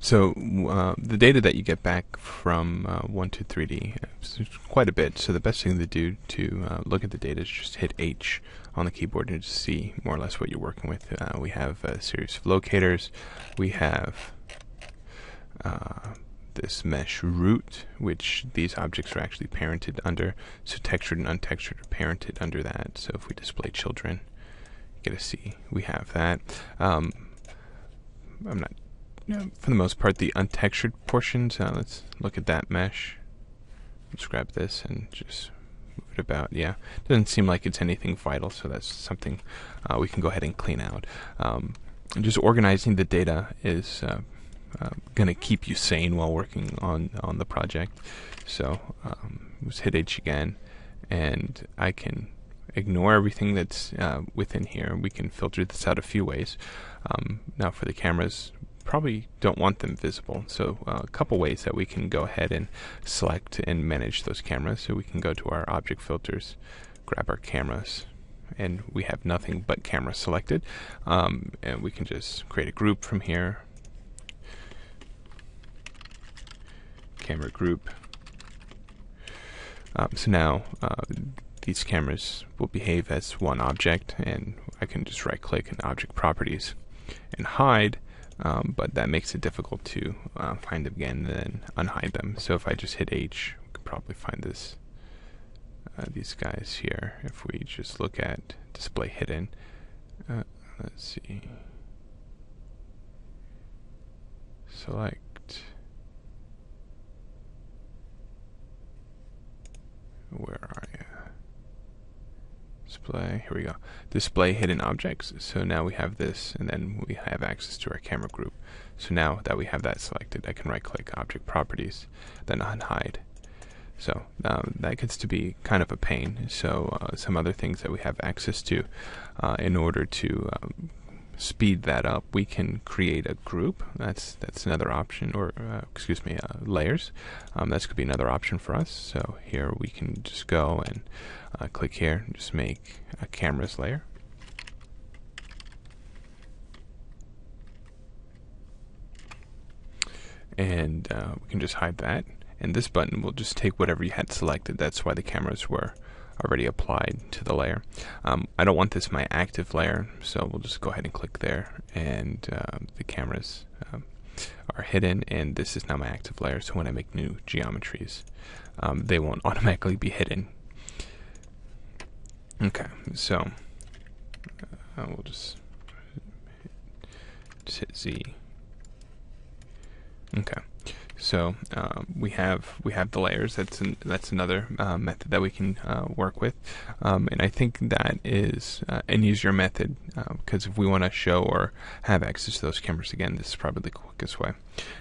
So the data that you get back from 123D is quite a bit. So the best thing to do to look at the data is just hit H on the keyboard and just see more or less what you're working with. We have a series of locators. We have this mesh root, which these objects are actually parented under. So textured and untextured are parented under that. So if we display children, you get to see we have that. I'm not for the most part, the untextured portions, let's look at that mesh. Let's grab this and just move it about. Yeah, doesn't seem like it's anything vital, so that's something we can go ahead and clean out. And just organizing the data is going to keep you sane while working on the project. So just hit H again, and I can ignore everything that's within here. We can filter this out a few ways. Now for the cameras, probably don't want them visible, so a couple ways that we can go ahead and select and manage those cameras. So we can go to our object filters, grab our cameras, and we have nothing but camera selected, and we can just create a group from here, camera group. So now these cameras will behave as one object, and I can just right click in object properties and hide. But that makes it difficult to find them again and then unhide them. So if I just hit H, we can probably find this these guys here. If we just look at display hidden, let's see, select, where are you? Display, here we go. Display hidden objects. So now we have this, and then we have access to our camera group. So now that we have that selected, I can right click object properties, then unhide. So that gets to be kind of a pain. So some other things that we have access to in order to speed that up, we can create a group. That's another option, or excuse me, layers. That's could be another option for us. So here we can just go and click here and just make a cameras layer. And we can just hide that. And this button will just take whatever you had selected. That's why the cameras were already applied to the layer. I don't want this my active layer, so we'll just go ahead and click there, and the cameras are hidden, and this is now my active layer. So when I make new geometries, they won't automatically be hidden. Okay, so we'll just hit Z. Okay. So we have the layers. That's another method that we can work with, and I think that is an easier method because if we want to show or have access to those cameras again, this is probably the quickest way.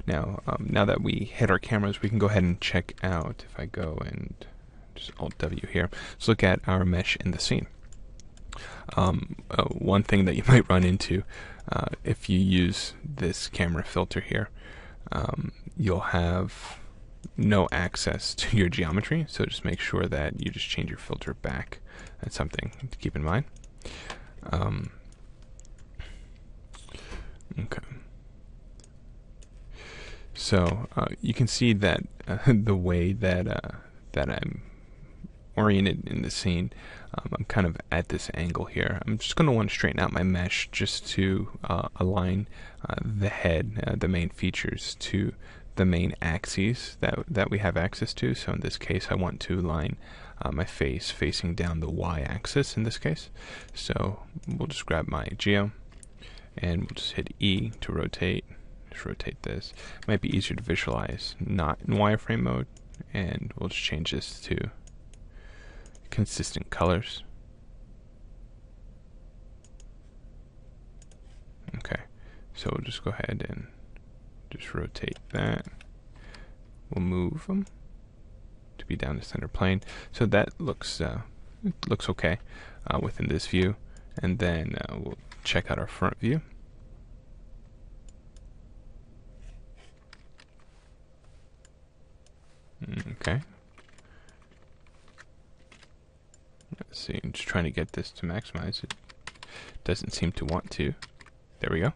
Now, now that we hit our cameras, we can go ahead and check out. If I go and just Alt W here, let's look at our mesh in the scene. One thing that you might run into if you use this camera filter here, you'll have no access to your geometry, so just make sure that you just change your filter back. That's something to keep in mind. Okay. So you can see that the way that that I'm oriented in the scene, I'm kind of at this angle here. I'm just going to want to straighten out my mesh just to align the head, the main features, to the main axes that we have access to. So in this case, I want to align my face facing down the y-axis in this case. So we'll just grab my geo, and we'll just hit E to rotate. Just rotate this. It might be easier to visualize not in wireframe mode, and we'll just change this to consistent colors. Okay, so we'll just go ahead and just rotate that. We'll move them to be down the center plane. So that looks okay within this view. And then we'll check out our front view. Okay. Let's see, I'm just trying to get this to maximize. It doesn't seem to want to. There we go.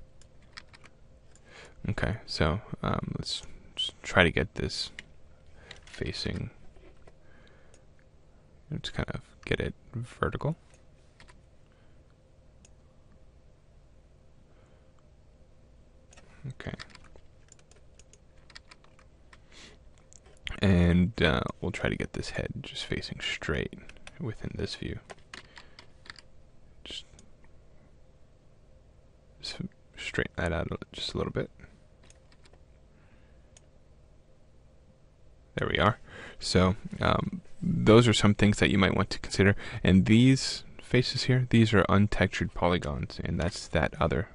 Okay, so let's just try to get this facing. Let's kind of get it vertical. Okay. And we'll try to get this head just facing straight within this view. Just straighten that out just a little bit. There we are. So those are some things that you might want to consider. And these faces here, these are untextured polygons, and that's that other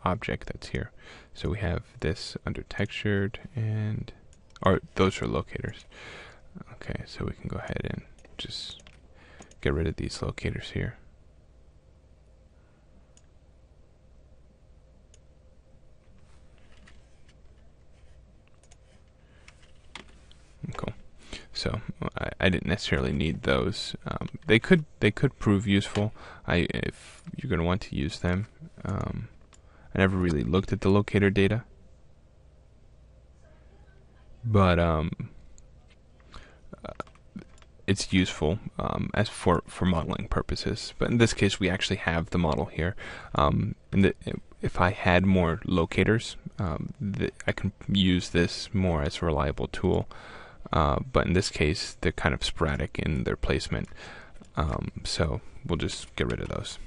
object that's here. So we have this under textured, and those are locators. Okay, so we can go ahead and just get rid of these locators here. Cool. So I didn't necessarily need those. They could prove useful. If you're going to want to use them. I never really looked at the locator data, but it's useful as for modeling purposes. But in this case, we actually have the model here. If I had more locators, I can use this more as a reliable tool. But in this case, they're kind of sporadic in their placement. So we'll just get rid of those.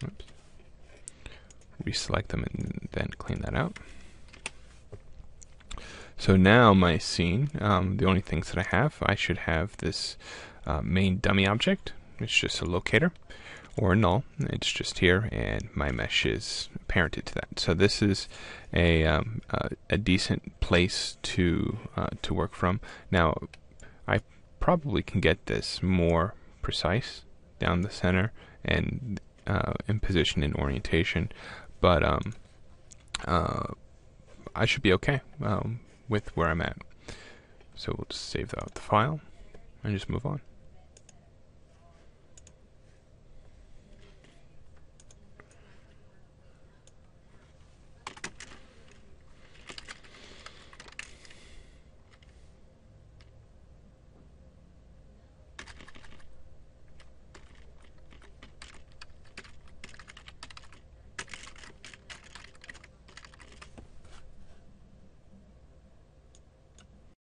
Oops. Reselect them and then clean that out. So now my scene, the only things that I should have this main dummy object. It's just a locator or a null. It's just here, and my mesh is parented to that. So this is a decent place to work from. Now, I probably can get this more precise down the center and in position and orientation, but I should be okay with where I'm at. So we'll just save out the file and just move on.